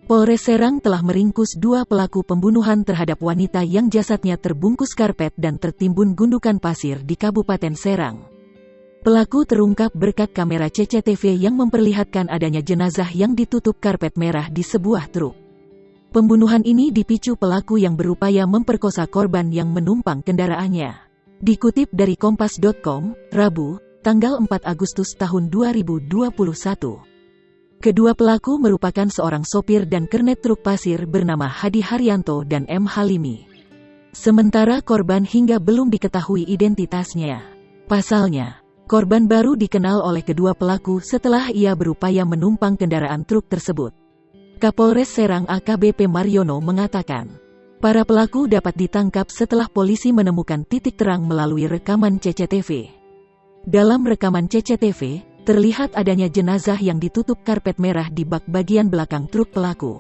Polres Serang telah meringkus 2 pelaku pembunuhan terhadap wanita yang jasadnya terbungkus karpet dan tertimbun gundukan pasir di Kabupaten Serang. Pelaku terungkap berkat kamera CCTV yang memperlihatkan adanya jenazah yang ditutup karpet merah di sebuah truk. Pembunuhan ini dipicu pelaku yang berupaya memperkosa korban yang menumpang kendaraannya. Dikutip dari Kompas.com, Rabu, tanggal 4 Agustus tahun 2021. Kedua pelaku merupakan seorang sopir dan kernet truk pasir bernama Hadi Haryanto dan M. Halimi. Sementara korban hingga belum diketahui identitasnya. Pasalnya, korban baru dikenal oleh kedua pelaku setelah ia berupaya menumpang kendaraan truk tersebut. Kapolres Serang AKBP Mariono mengatakan, para pelaku dapat ditangkap setelah polisi menemukan titik terang melalui rekaman CCTV. Dalam rekaman CCTV, terlihat adanya jenazah yang ditutup karpet merah di bak bagian belakang truk pelaku.